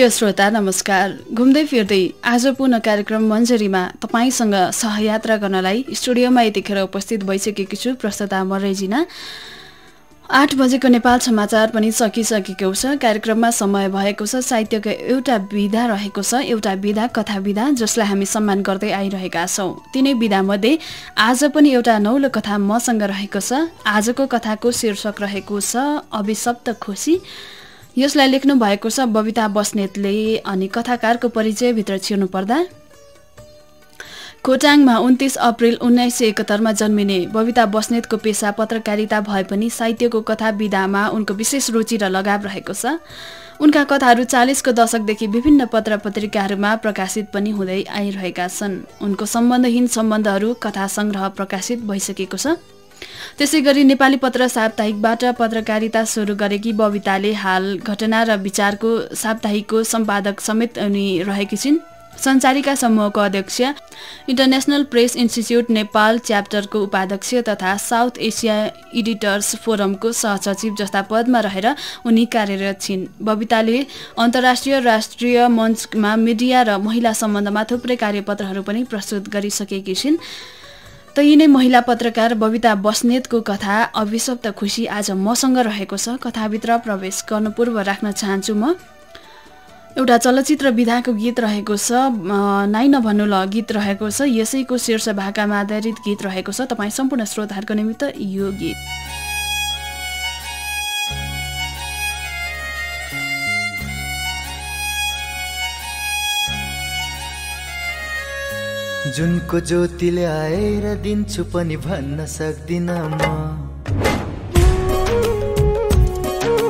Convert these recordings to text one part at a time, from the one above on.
प्रिय श्रोता नमस्कार। घुम्दै फिर्दै आज पुनः कार्यक्रम मञ्जरीमा तपाईसँग सहयात्रा गर्नलाई स्टुडियोमा यतिखेर उपस्थित भइसकेकी छु। प्रस्तुता म रेजिना। 8 बजेको नेपाल समाचार पनि सकिसकेको छ। कार्यक्रममा समय भएको छ साहित्यको एउटा विधा रहेको छ, एउटा विधा कथा विधा जसलाई हामी सम्मान गर्दै आइरहेका छौँ। तिनै विधामध्ये आज पनि एउटा नौलो कथा मसँग रहेको छ। आजको कथाको शीर्षक रहेको छ अभिशप्त खुसी। यसलाई लेख्नु भएको छ बबिता बस्नेतले। अनि कथाकारको परिचयभित्र छिर्नु पर्दा खोटाङमा 29 अप्रिल 1971 जन्मिने बबिता बस्नेतको पेशा पत्रकारिता भए पनि साहित्यको कथा विधामा उनको विशेष रुचि र लगाव रहेको छ। उनका कथाहरू 40 को दशकदेखि विभिन्न पत्र पत्रिकाहरूमा प्रकाशित पनि हुँदै आइरहेका छन्। उनको सम्बन्धहीन सम्बन्धहरू कथा सङ्ग्रह प्रकाशित भइसकेको छ। त्यसैगरी नेपाली पत्र साप्ताहिकबाट पत्रकारिता सुरु गरेकी बबिताले हाल घटना र विचारको साप्ताहिकको सम्पादक समेत उनी रहेकी छिन्। सञ्चारिका समूहको अध्यक्ष, इन्टरनेसनल प्रेस इन्स्टिच्युट नेपाल च्याप्टरको उपाध्यक्ष तथा साउथ एसिया एडिटर्स फोरमको सहसचिव जस्ता पदमा रहेर उनी कार्यरत छिन्। बबिताले अन्तर्राष्ट्रिय राष्ट्रिय मञ्चमा मिडिया र महिला सम्बन्धमा थुप्रै कार्यपत्रहरू पनि प्रस्तुत गरिसकेकी छिन्। त यिनै महिला पत्रकार बबिता बस्नेतको कथा अभिशप्त खुसी आज मसँग रहेको छ। कथाभित्र प्रवेश गर्नु पूर्व राख्न चाहन्छु म एउटा चलचित्र विधाको गीत रहेको छ, नाइ नभन्नु ल गीत रहेको छ। यसैको शीर्ष भाकामा आधारित गीत रहेको छ। तपाईँ सम्पूर्ण श्रोताहरूको निमित्त यो गीत। जुनको ज्योतिले आएर दिन्छु पनि भन्न सक्दिन म,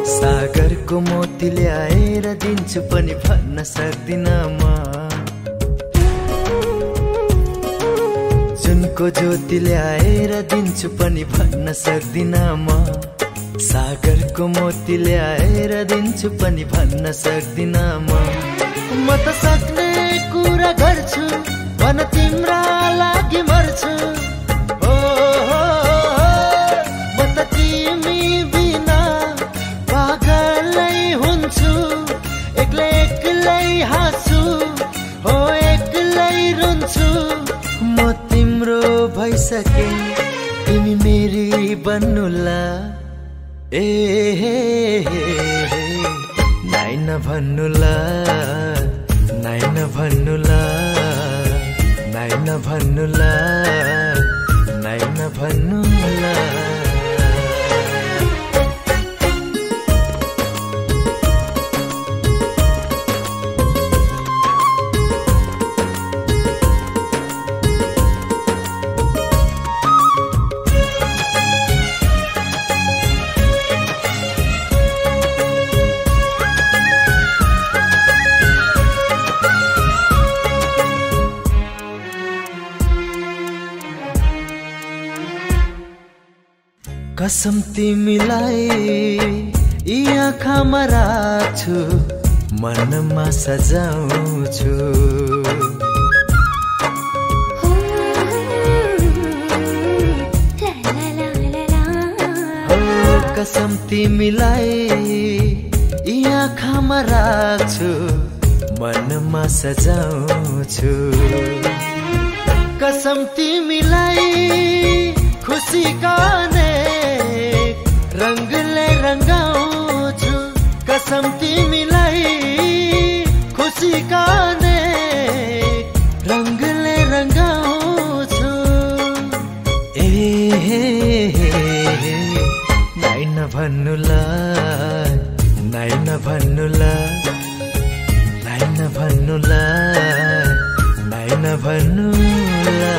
सागरको मोतीले आएर दिन्छु पनि भन्न सक्दिन म, जुनको ज्योतिले आएर दिन्छु पनि भन्न सक्दिन म, सागरको मोतीले आएर दिन्छु पनि भन्न सक्दिन म त सक्ने कुरा गर्छु भन तिम्रा लागि मर्छु। हो म त तिमी बिना पागलै हुन्छु, एक्लै एक्लै हाँस्छु, हो एक्लै रुन्छु। म तिम्रो भइसके तिमी मेरी बन्नुला, ए नाइ नभन्नुला, नाइ नभन्नुला, नाइ नभन्नुला, नाइ नभन्नुला। कसम तिमीलाई यी आँखामा राख्छु, मनमा सजाउँछु। कसम तिमीलाई यी आँखामा राख्छु, मनमा सजाउँछु। कसम तिमीलाई खुसी गाने रंगले रंगाउँछु, कसम तिमीलाई खुसी गाने रंगले रंगाउँछु। ए नाइ नभन्नुला, नाइ नभन्नुला, नाइ नभन्नुला, नाइ नभन्नुला।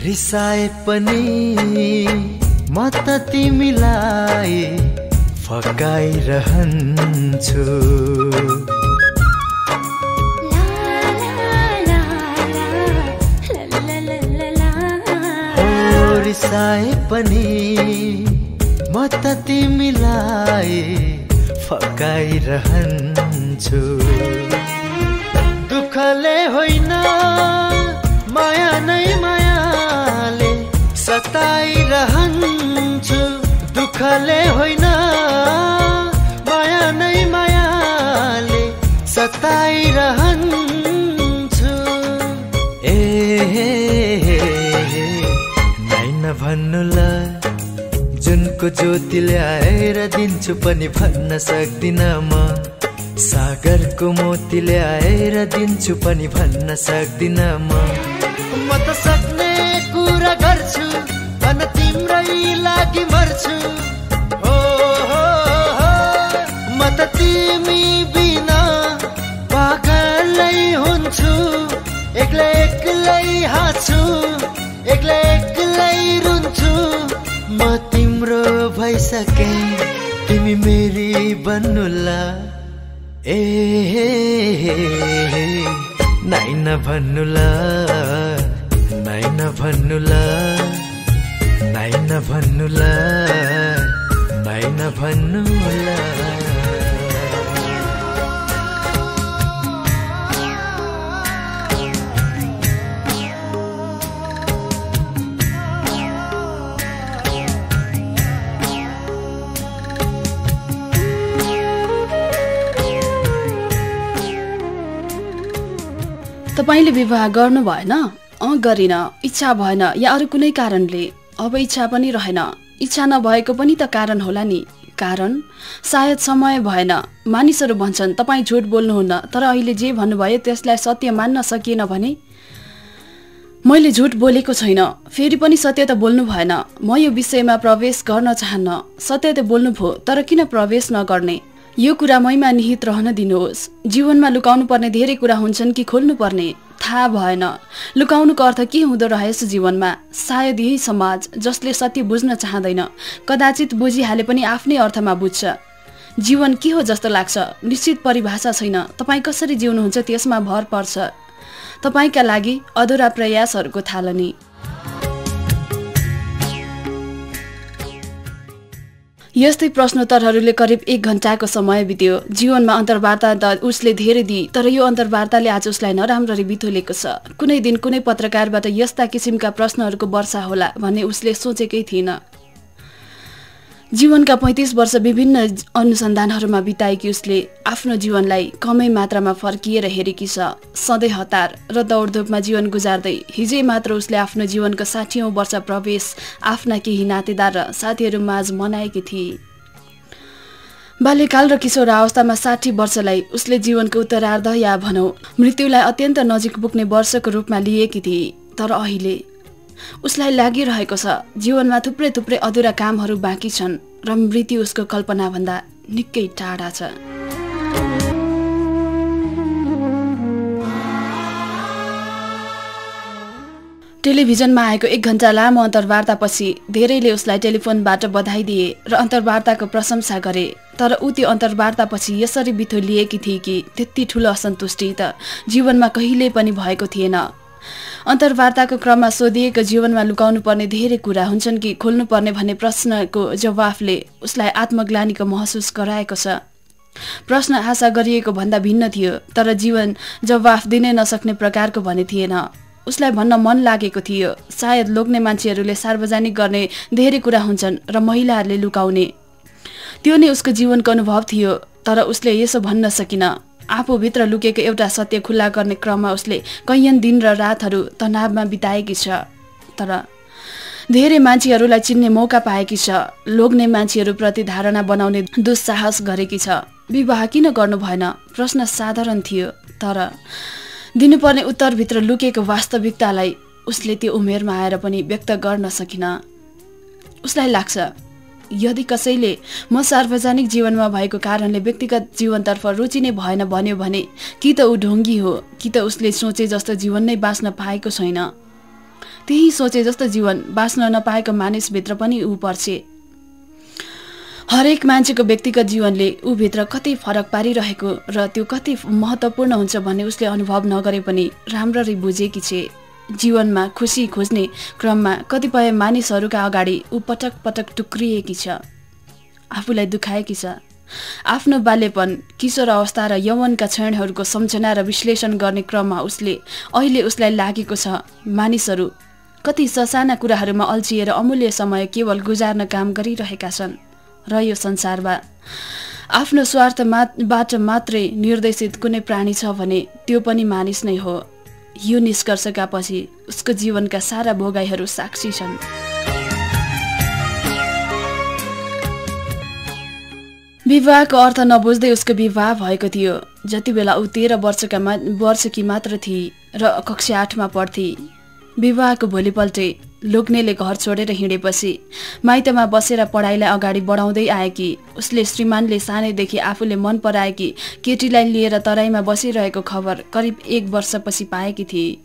रिसाए पनि म त तिमीलाई फकाइरहन्छु। सताए पनि म त तिमीलाई फकाइरहन्छु दुःखले होइन माया नै मायाले सताइरहन्छु दुःखले होइन माया नै मायाले सताइरहन्छु ए नाइ नभन्नुला जुनको ज्योति ल्याएर दिन्छु पनि भन्न सक्दिन म सागरको मोती ल्याएर दिन्छु पनि भन्न सक्दिन म त सक्ने कुरा गर्छु भन तिम्रै लागि मर्छु हो म त तिमी बिना पागलै हुन्छु एक्लै एक्लै हाँस्छु एक्लै एक्लै रुन्छु म तिम्रो भइसके तिमी मेरी बन्नुला ए नाइ नभन्नुला नाइ नभन्नुला नाइ नभन्नुला नाइ नभन्नुला तपाईले विवाह गर्नु भएन? गरिन, इच्छा भएन या अरू कुनै कारणले? अब इच्छा पनि रहेन। इच्छा नभएको पनि त कारण होला नि। कारण सायद समय भएन। मानिसहरू भन्छन् तपाईँ झुट बोल्नुहुन्न, तर अहिले जे भन्नुभयो त्यसलाई सत्य मान्न सकिएन भने? मैले झुट बोलेको छैन, फेरि पनि सत्य त बोल्नु भएन। म यो विषयमा प्रवेश गर्न चाहन्न। सत्य त बोल्नुभयो, तर किन प्रवेश नगर्ने? यो कुरा मैमा निहित रहन दिनुहोस्। जीवनमा लुकाउनु पर्ने धेरै कुरा हुन्छन् कि खोल्नु पर्ने? थाहा भएन। लुकाउनुको अर्थ के हुँदो रहेछ जीवनमा? सायद यही समाज जसले सत्य बुझ्न चाहँदैन, कदाचित बुझिहाले पनि आफ्नै अर्थमा बुझ्छ। जीवन के हो जस्तो लाग्छ? निश्चित परिभाषा छैन। तपाईँ कसरी जिउनुहुन्छ त्यसमा भर पर्छ। तपाईँका लागि अधुरा प्रयासहरूको थालनी। यस्तै प्रश्नोत्तरहरूले करिब 1 घण्टाको समय बित्यो। जीवनमा अन्तर्वार्ता त उसले धेरै दिए, तर यो अन्तर्वार्ताले आज उसलाई नराम्ररी बिथोलेको छ। कुनै दिन कुनै पत्रकारबाट यस्ता किसिमका प्रश्नहरूको वर्षा होला भन्ने उसले सोचेकै थिएन। जीवनका 35 वर्ष विभिन्न अनुसन्धानहरूमा बिताएकी उसले आफ्नो जीवनलाई कमै मात्रामा फर्किएर हेरेकी छ। सधैँ हतार र दौडधुपमा जीवन गुजार्दै हिजै मात्र उसले आफ्नो जीवनको 60औं वर्ष प्रवेश आफ्ना केही नातेदार र साथीहरू माझ मनाएकी थिए। बाल्यकाल र किशोर अवस्थामा 60 वर्षलाई उसले जीवनको उत्तरार्ध या भनौँ मृत्युलाई अत्यन्त नजिक पुग्ने वर्षको रूपमा लिएकी थिए। तर अहिले उसलाई लागिरहेको छ जीवनमा थुप्रै थुप्रै अधुरा कामहरू बाँकी छन् र मृत्यु उसको कल्पनाभन्दा निकै टाढा छ। टेलिभिजनमा आएको 1 घण्टा लामो अन्तर्वार्तापछि धेरैले उसलाई टेलिफोनबाट बधाई दिए र अन्तर्वार्ताको प्रशंसा गरे। तर ऊ त्यो अन्तर्वार्तापछि यसरी बिथो लिएकी थिए कि त्यति ठुलो असन्तुष्टि त जीवनमा कहिल्यै पनि भएको थिएन। अन्तर्वार्ताको क्रममा सोधिएको जीवनमा लुकाउनु पर्ने धेरै कुरा हुन्छन् कि खोल्नु पर्ने भन्ने प्रश्नको जवाफले उसलाई आत्मग्लानीको महसुस गराएको छ। प्रश्न आशा गरिएको भन्दा भिन्न थियो, तर जीवन जवाफ दिनै नसक्ने प्रकारको भने थिएन। उसलाई भन्न मन लागेको थियो, सायद लोग्ने मान्छेहरूले सार्वजनिक गर्ने धेरै कुरा हुन्छन् र महिलाहरूले लुकाउने। त्यो नै उसको जीवनको अनुभव थियो, तर उसले यसो भन्न सकिन। आफूभित्र लुकेको एउटा सत्य खुल्ला गर्ने क्रममा उसले कैयन दिन र रातहरू तनावमा बिताएकी छ। तर धेरै मान्छेहरूलाई चिन्ने मौका पाएकी छ। लोग्ने मान्छेहरूप्रति धारणा बनाउने दुस्साहस गरेकी छ। विवाह किन गर्नु भएन? प्रश्न साधारण थियो, तर दिनुपर्ने उत्तरभित्र लुकेको वास्तविकतालाई उसले त्यो उमेरमा आएर पनि व्यक्त गर्न सकिन। उसलाई लाग्छ यदि कसैले म सार्वजनिक जीवनमा भएको कारणले व्यक्तिगत जीवनतर्फ रुचि नै भएन भन्यो भने कि त ऊ ढोङ्गी हो, कि त उसले सोचे जस्तो जीवन नै बाँच्न पाएको छैन। त्यही सोचे जस्तो जीवन बाँच्न नपाएको मानिसभित्र पनि ऊ पर्छे। हरेक मान्छेको व्यक्तिगत जीवनले ऊभित्र कति फरक पारिरहेको र त्यो कति महत्त्वपूर्ण हुन्छ भन्ने उसले अनुभव नगरे पनि राम्ररी बुझेकी छे। जीवनमा खुसी खोज्ने क्रममा कतिपय मानिसहरूका अगाडि ऊ पटक पटक टुक्रिएकी छ, आफूलाई दुखाएकी छ। आफ्नो बाल्यपन, किशोर अवस्था र यौवनका क्षणहरूको सम्झना र विश्लेषण गर्ने क्रममा अहिले उसलाई लागेको छ मानिसहरू कति ससाना कुराहरूमा अल्झिएर अमूल्य समय केवल गुजार्न काम गरिरहेका छन् र यो संसारमा आफ्नो स्वार्थबाट मात्रै निर्देशित कुनै प्राणी छ भने त्यो पनि मानिस नै हो। यो निष्कर्षका पछि उसको जीवनका सारा भोगाइहरू साक्षी छन्। विवाहको अर्थ नबुझ्दै उसको विवाह भएको थियो। जति बेला ऊ 13 वर्षकी मात्र थिए र कक्षा 8 मा पढ्थे। विवाहको भोलिपल्टै लोग्नेले घर छोडेर हिँडेपछि माइतमा बसेर पढाइलाई अगाडि बढाउँदै आएकी उसले श्रीमानले सानैदेखि आफूले मन पराएकी केटीलाई लिएर तराईमा बसिरहेको खबर करिब 1 वर्षपछि पाएकी थिए।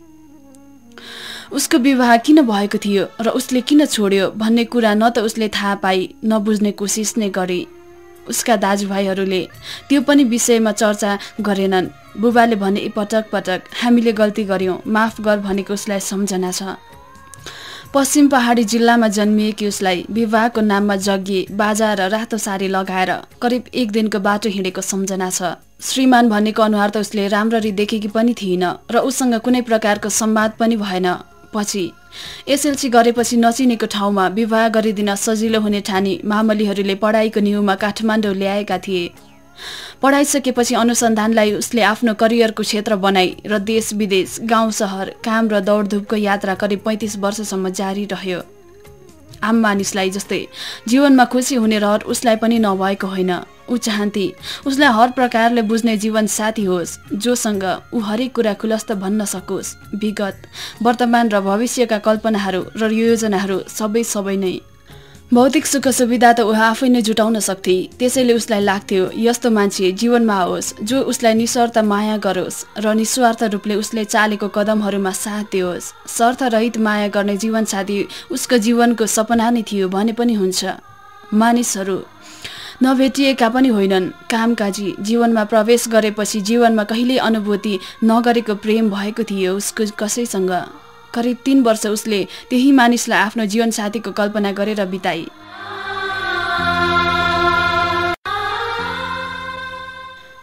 उसको विवाह किन भएको थियो र उसले किन छोड्यो भन्ने कुरा न त उसले थाहा पाई न बुझ्ने कोसिस नै गरे। उसका दाजुभाइहरूले त्यो पनि विषयमा चर्चा गरेनन्। बुबाले भने पटक पटक हामीले गल्ती गर्यौं, माफ गर भनेको उसलाई सम्झना छ। पश्चिम पहाडी जिल्लामा जन्मिएकी उसलाई विवाहको नाममा जग्गी, बाजा र रातो साडी लगाएर करिब 1 दिनको बाटो हिँडेको सम्झना छ। श्रीमान भनेको अनुहार त उसले राम्ररी देखेकी पनि थिइन र उसँग कुनै प्रकारको संवाद पनि भएन। पछि एसएलसी गरेपछि नचिनेको ठाउँमा विवाह गरिदिन सजिलो हुने ठानी मामलीहरूले पढाइको न्युमा काठमाडौँ ल्याएका थिए। पढाइसकेपछि अनुसन्धानलाई उसले आफ्नो करियरको क्षेत्र बनाई र देश विदेश, गाउँ सहर, काम र दौडधुपको यात्रा करिब 35 वर्षसम्म जारी रह्यो। आम मानिसलाई जस्तै जीवनमा खुसी हुने रहर उसलाई पनि नभएको होइन। ऊ चाहन्थे उसलाई हर प्रकारले बुझ्ने जीवन साथी होस्, जोसँग ऊ हरेक कुरा खुलस्त भन्न सकोस्। विगत, वर्तमान र भविष्यका कल्पनाहरू र योजनाहरू सबै नै। भौतिक सुख सुविधा त ऊ आफै नै जुटाउन सक्थे। त्यसैले उसलाई लाग्थ्यो यस्तो मान्छे जीवनमा आओस् जो उसलाई निस्वार्थ माया गरोस् र निस्वार्थ रूपले उसले चालेको कदमहरूमा साथ दियोस्। शर्तरहित माया गर्ने जीवनसाथी उसको जीवनको सपना नै थियो भने पनि हुन्छ। मानिसहरू नभेटिएका पनि होइनन्। कामकाजी जीवनमा प्रवेश गरेपछि जीवनमा कहिल्यै अनुभूति नगरेको प्रेम भएको थियो उसको कसैसँग। करिब 3 वर्ष उसले त्यही मानिसलाई आफ्नो जीवनसाथीको कल्पना गरेर बिताई।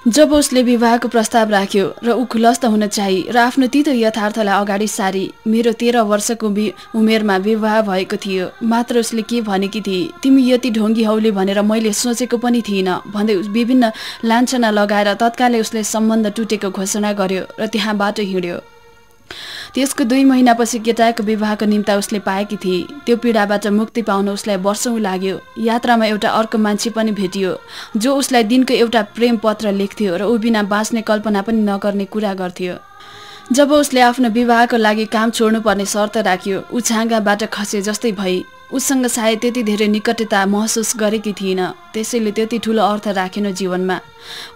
जब उसले विवाहको प्रस्ताव राख्यो र ऊ खुलस्त हुन चाही र आफ्नो तीतो यथार्थलाई अगाडि सारी, मेरो 13 वर्षको उमेरमा विवाह भएको थियो। मात्र उसले के भनेकी थिए, तिमी यति ढोंगी हौली भनेर मैले सोचेको पनि थिइन भन्दै विभिन्न लान्छना लगाएर तत्कालै उसले सम्बन्ध टुटेको घोषणा गर्यो र त्यहाँबाट हिँड्यो। त्यसको 2 महिनापछि केटाको विवाहको निम्ता उसले पाएकी थिए। त्यो पीडाबाट मुक्ति पाउन उसलाई वर्षौं लाग्यो। यात्रामा एउटा अर्को मान्छे पनि भेटियो जो उसलाई दिनको एउटा प्रेम पत्र लेख्थ्यो र ऊ बिना बाँच्ने कल्पना पनि नगर्ने कुरा गर्थ्यो। जब उसले आफ्नो विवाहको लागि काम छोड्नुपर्ने शर्त राख्यो, ऊ छाँगाबाट खसे जस्तै भई। उसँग सायद त्यति धेरै निकटता महसुस गरेकी थिइन, त्यसैले त्यति ठूलो अर्थ राखेन जीवनमा।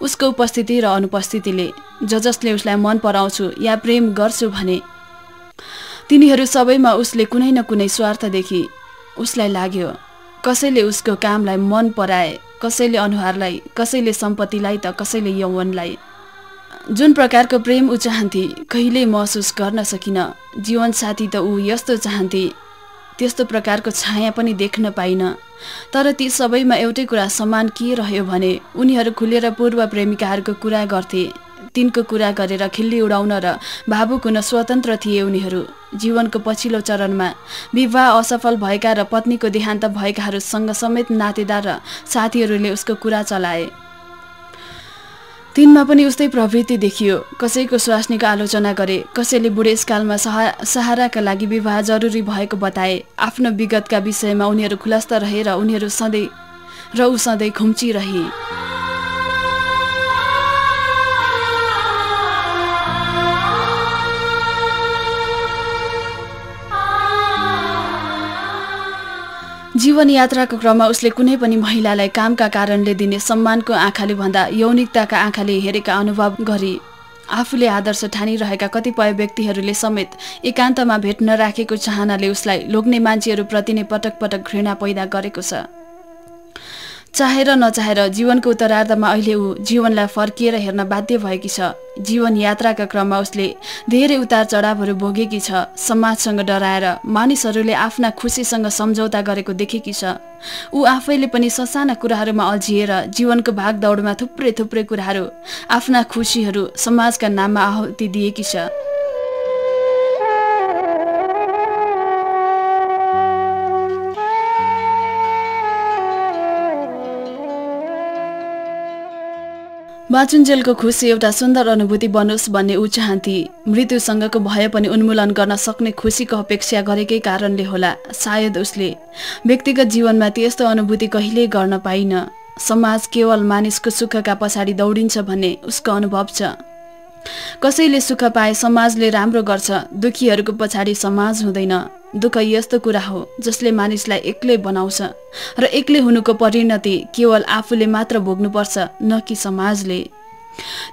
उसको उपस्थिति र अनुपस्थितिले जसले उसलाई मन पराउँछु या प्रेम गर्छु भने तिनीहरू सबैमा उसले कुनै न कुनै स्वार्थ देखी। उसलाई लाग्यो कसैले उसको कामलाई मन पराए, कसैले अनुहारलाई, कसैले सम्पत्तिलाई त कसैले यौवनलाई। जुन प्रकारको प्रेम ऊ चाहन्थे कहिल्यै महसुस गर्न सकिन। जीवनसाथी त ऊ यस्तो चाहन्थे त्यस्तो प्रकारको छाया पनि देख्न पाइन। तर ती सबैमा एउटै कुरा समान के रह्यो भने उनीहरू खुलेर पूर्व प्रेमिकाहरूको कुरा गर्थे। तिनको कुरा गरेर खिल्ली उडाउन र भावुक हुन स्वतन्त्र थिए उनीहरू। जीवनको पछिल्लो चरणमा विवाह असफल भएका र पत्नीको देहान्त भएकाहरूसँग समेत नातेदार र साथीहरूले उसको कुरा चलाए। तिनमा पनि उस्तै प्रवृत्ति देखियो। कसैको स्वास्नीको आलोचना गरे, कसैले बुढेसकालमा सहाराका लागि विवाह जरुरी भएको बताए। आफ्नो विगतका विषयमा उनीहरू खुलस्त रहे र ऊ सधैँ खुम्चिरहे। जीवन यात्राको क्रममा उसले कुनै पनि महिलालाई कामका कारणले दिने सम्मानको आँखाले भन्दा यौनिकताका आँखाले हेरेका अनुभव गरी। आफूले आदर्श ठानिरहेका कतिपय व्यक्तिहरूले समेत एकान्तमा भेट नराखेको चाहनाले उसलाई लोग्ने मान्छेहरूप्रति नै पटक पटक घृणा पैदा गरेको छ। चाहेर नचाहेर जीवनको उत्तरार्धमा अहिले ऊ जीवनलाई फर्किएर हेर्न बाध्य भएकी छ। जीवन यात्राका क्रममा उसले धेरै उतार चढावहरू भोगेकी छ। समाजसँग डराएर मानिसहरूले आफ्ना खुसीसँग सम्झौता गरेको देखेकी छ। ऊ आफैले पनि ससाना कुराहरूमा अल्झिएर जीवनको भागदौडमा थुप्रै कुराहरू, आफ्ना खुसीहरू समाजका नाममा आहुति दिएकी छ। बाँचुन्जेलको खुसी एउटा सुन्दर अनुभूति बनोस् भन्ने ऊ चाहन्थे। मृत्युसँगको भए पनि उन्मूलन गर्न सक्ने खुसीको अपेक्षा गरेकै कारणले होला सायद उसले व्यक्तिगत जीवनमा त्यस्तो अनुभूति कहिल्यै गर्न पाइन। समाज केवल मानिसको सुखका पछाडि दौडिन्छ भन्ने उसको अनुभव छ। कसैले सुख पाए समाजले राम्रो गर्छ, दुखीहरूको पछाडि समाज हुँदैन। दुःख यस्तो कुरा हो जसले मानिसलाई एक्लै बनाउँछ र एक्लै हुनुको परिणति केवल आफूले मात्र भोग्नुपर्छ, न कि समाजले।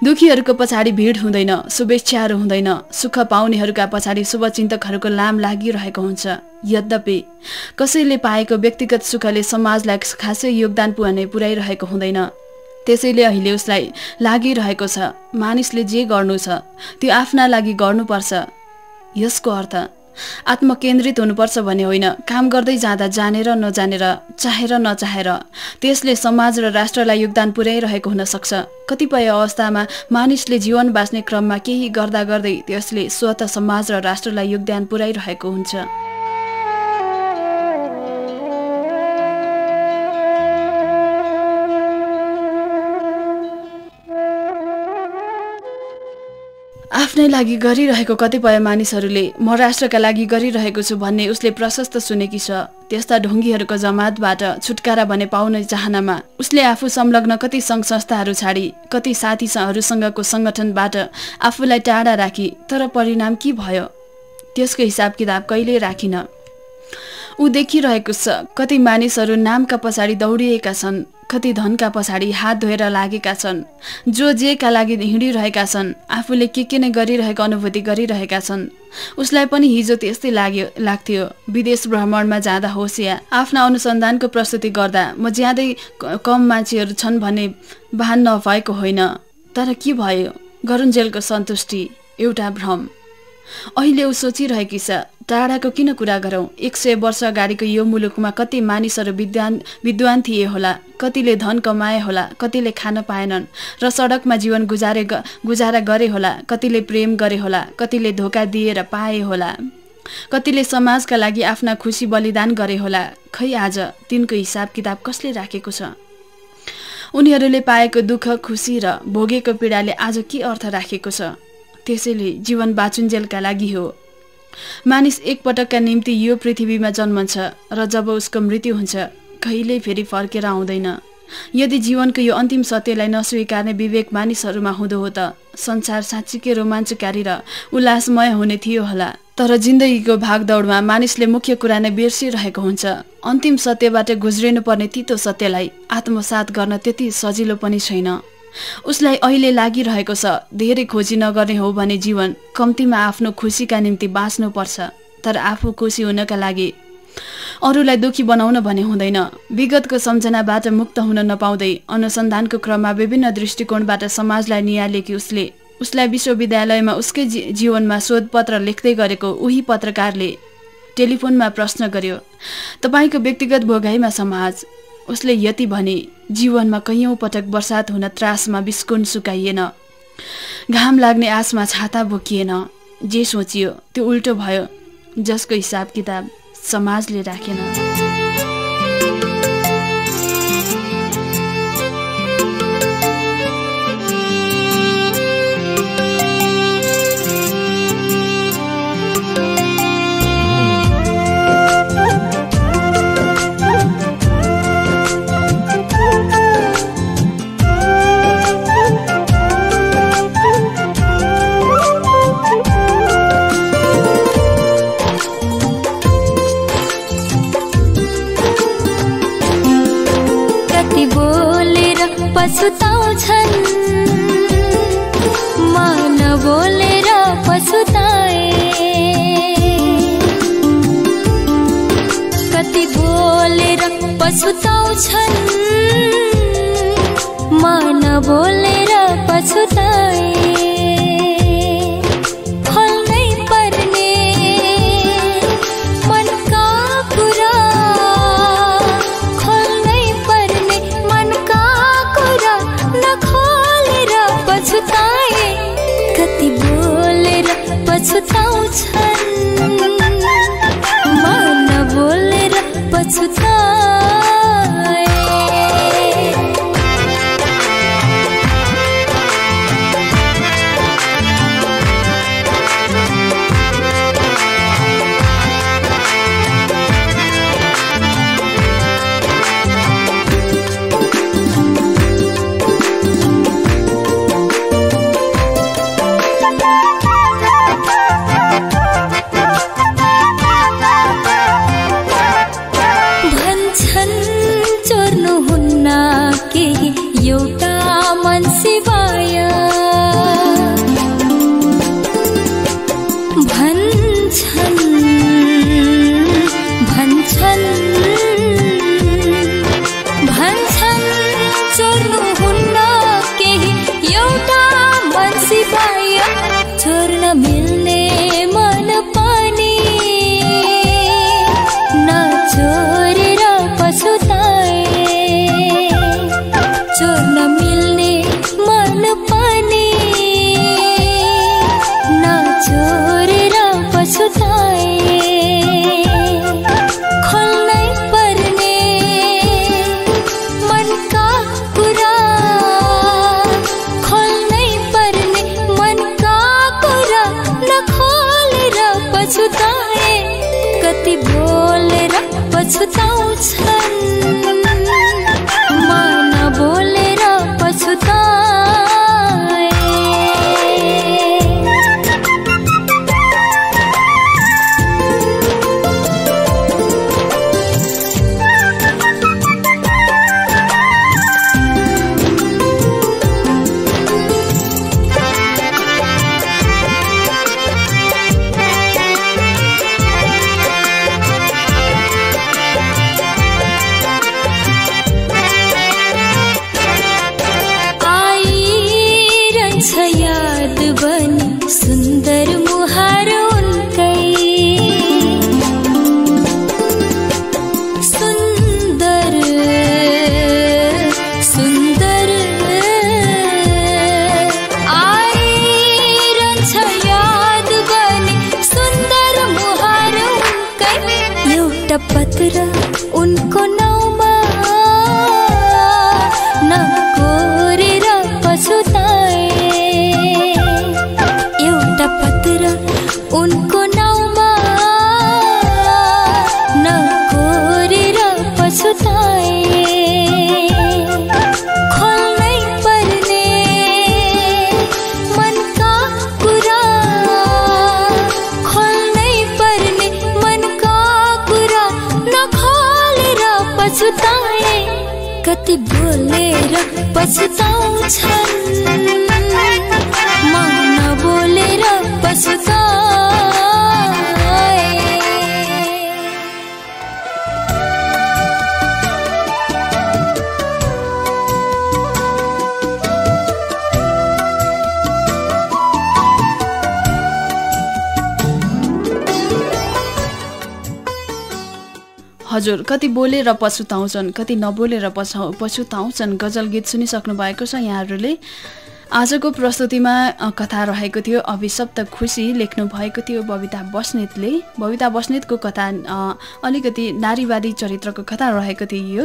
दुखीहरूको पछाडि भिड हुँदैन, शुभेच्छाहरू हुँदैन, सुख पाउनेहरूका पछाडि शुभचिन्तकहरूको लाम लागिरहेको हुन्छ। यद्यपि कसैले पाएको व्यक्तिगत सुखले समाजलाई खासै योगदान पुर्याइरहेको हुँदैन। त्यसैले अहिले उसलाई लागिरहेको छ मानिसले जे गर्नु छ त्यो आफ्ना लागि गर्नुपर्छ। यसको अर्थ आत्मकेन्द्रित हुनुपर्छ भन्ने होइन। काम गर्दै जाँदा जानेर नजानेर, चाहेर नचाहेर त्यसले समाज र राष्ट्रलाई योगदान पुर्याइरहेको हुन सक्छ। कतिपय अवस्थामा मानिसले जीवन बाँच्ने क्रममा केही गर्दा गर्दै त्यसले स्वतः समाज र राष्ट्रलाई योगदान पुर्याइरहेको हुन्छ। आफ्नै लागि गरिरहेको कतिपय मानिसहरूले म राष्ट्रका लागि गरिरहेको छु भन्ने उसले प्रशस्त सुनेकी छ। त्यस्ता ढोंगीहरूको जमातबाट छुटकारा भने पाउने चाहनामा उसले आफू संलग्न कति सङ्घ संस्थाहरू छाडी, कति साथीहरूसँगको सङ्गठनबाट आफूलाई टाढा राखी। तर परिणाम के भयो त्यसको हिसाब किताब कहिल्यै राखिन। ऊ देखिरहेको छ कति मानिसहरू नामका पछाडि दौडिएका छन्, कति धनका पछाडि हात धोएर लागेका छन्, जो जेका लागि हिँडिरहेका छन्, आफूले के नै गरिरहेको अनुभूति गरिरहेका छन्। उसलाई पनि हिजो त्यस्तै लाग्थ्यो। विदेश भ्रमणमा जाँदा होस् या आफ्ना अनुसन्धानको प्रस्तुति गर्दा म ज्यादै कम मान्छेहरू छन् भन्ने भान नभएको होइन। तर के भयो, गरुन्जेलको सन्तुष्टि एउटा भ्रम। अहिले ऊ सोचिरहेकी छ टाढाको किन कुरा गरौँ। 100 वर्ष अगाडिको यो मुलुकमा कति मानिसहरू विद्वान थिए होला, कतिले धन कमाए होला, कतिले खान पाएनन् र सडकमा जीवन गुजारा गरे होला, कतिले प्रेम गरे होला, कतिले धोका दिएर पाए होला, कतिले समाजका लागि आफ्ना खुसी बलिदान गरे होला। खै आज तिनको हिसाब किताब कसले राखेको छ? उनीहरूले पाएको दुःख, खुसी र भोगेको पीडाले आज के अर्थ राखेको छ? त्यसैले जीवन बाँचुन्जेलका लागि हो। मानिस एकपटकका निम्ति यो पृथ्वीमा जन्मन्छ र जब उसको मृत्यु हुन्छ कहिल्यै फेरि फर्केर आउँदैन। यदि जीवनको यो अन्तिम सत्यलाई नस्वीकार्ने विवेक मानिसहरूमा हुँदो हो त संसार साँच्चीकै रोमाञ्चकारी र उल्लासमय हुने थियो होला। तर जिन्दगीको भागदौडमा मानिसले मुख्य कुरा नै बिर्सिरहेको हुन्छ। अन्तिम सत्यबाट गुज्रिनु पर्ने तितो सत्यलाई आत्मसात गर्न त्यति सजिलो पनि छैन। उसलाई अहिले लागिरहेको छ धेरै खोजी नगर्ने हो भने जीवन कम्तीमा आफ्नो खुसीका निम्ति बाँच्नु पर्छ। तर आफू खुसी हुनका लागि अरूलाई दुखी बनाउन भने हुँदैन। विगतको सम्झनाबाट मुक्त हुन नपाउँदै अनुसन्धानको क्रममा विभिन्न दृष्टिकोणबाट समाजलाई निहालेकी उसलाई विश्वविद्यालयमा उसकै जीवनमा शोधपत्र लेख्दै गरेको उही पत्रकारले टेलिफोनमा प्रश्न गर्यो, तपाईको व्यक्तिगत भोगाइमा समाज? उसले यति भने, जीवनमा कैयौं पटक बर्सात हुन त्रासमा बिस्कुन सुकाइएन, घाम लाग्ने आसमा छाता बोकिएन। जे सोचियो त्यो उल्टो भयो, जसको हिसाब किताब समाजले राखेन। पछुताउँछन् मन बोलेर पछुताए, कति बोलेर पछुताउँछन् नबोलेर पछुताए खोल्नै पर्ने मनका कुरा खोल्नै पर्ने मनका कुरा नखोलेर पछुताए कति बोलेर पछुताउँछन् म नबोलेर पछुताए एउटा मन सिवाय भन्छन् भन्छन् भन्छन् चोर्नु हुन्न केही एउटा मन सिवाय चोर्न मिल्ने मन पनि नचोरेर पछुताए चोर्न मिल्ने मन पनि नचोरेर पछुताए खोल्नै पर्ने मनका कुरा खोल्नै पर्ने मनका कुरा नखोलेर पछुताए कति बोलेर पछुताउँछन् बोलेर पछुताए सुन्दर मुहार उनकै सुन्दर सुन्दर आइरहन्छ याद बनी सुन्दर मुहार उनकै एउटा पत्र उनको नाउँमा नकोरेर पछुताए पत्र उनको नाउँमा नकोरेर पछुताए खोल्नै पर्ने मनका कुरा खोल्नै पर्ने मनका कुरा नखोलेर पछुताए कति बोलेर पछुताउँछन् म नबोलेर पछुताए हजुर कति बोलेर पछुताउँछन् कति नबोलेर पछुताउँछन् गजल गीत सुनिसक्नु भएको छ यहाँहरूले। आजको प्रस्तुतिमा कथा रहेको थियो अभिशप्त खुसी, लेख्नु भएको थियो बबिता बस्नेतले। बबिता बस्नेतको कथा अलिकति नारीवादी चरित्रको कथा रहेको थियो।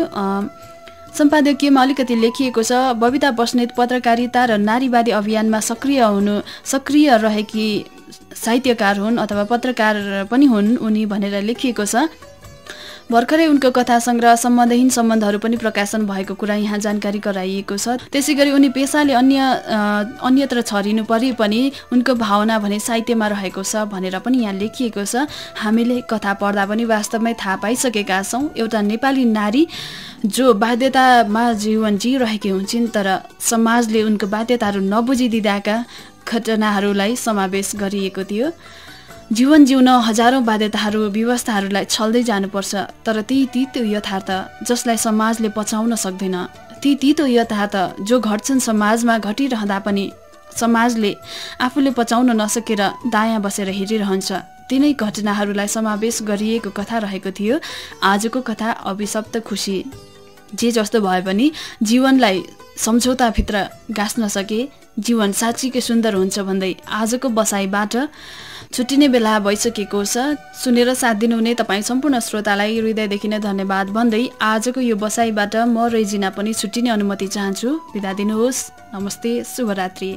सम्पादकीयमा अलिकति लेखिएको छ बबिता बस्नेत पत्रकारिता र नारीवादी अभियानमा सक्रिय रहेकी साहित्यकार हुन् अथवा पत्रकार पनि हुन् उनी भनेर लेखिएको छ। भर्खरै उनको कथा संग्रह सम्बन्धहीन सम्बन्धहरू पनि प्रकाशन भएको कुरा यहाँ जानकारी गराइएको छ। त्यसैगरी उनी पेशाले अन्यत्र छरिनु परे पनि उनको भावना भने साहित्यमा रहेको छ भनेर पनि यहाँ लेखिएको छ। हामीले कथा पढ्दा पनि वास्तवमै थाहा पाइसकेका छौँ एउटा नेपाली नारी जो बाध्यतामा जीवन जिइरहेकी हुन्छन् तर समाजले उनको बाध्यताहरू नबुझिदिँदाका घटनाहरूलाई समावेश गरिएको थियो। जीवन जिउन हजारौं बाध्यताहरू व्यवस्थाहरूलाई छल्दै जानुपर्छ तर त्यही तितो यथार्थ जसलाई समाजले पचाउन सक्दैन ती तितो यथार्थ जो घट्छन् समाजमा घटिरहँदा पनि समाजले आफूले पचाउन नसकेर दायाँ बसेर हेरिरहन्छ। तिनै घटनाहरूलाई समावेश गरिएको कथा रहेको थियो आजको कथा अभिशप्त खुसी। जे जस्तो भए पनि जीवनलाई सम्झौताभित्र गाँस्न सके जीवन साँच्चीकै सुन्दर हुन्छ भन्दै आजको बसाइबाट छुट्टिने बेला भइसकेको छ। सुनेर साथ दिनुहुने तपाईँ सम्पूर्ण श्रोतालाई हृदयदेखि नै धन्यवाद भन्दै आजको यो बसाइबाट म रेजिना पनि छुट्टिने अनुमति चाहन्छु। बिदा दिनुहोस्। नमस्ते, शुभरात्रि।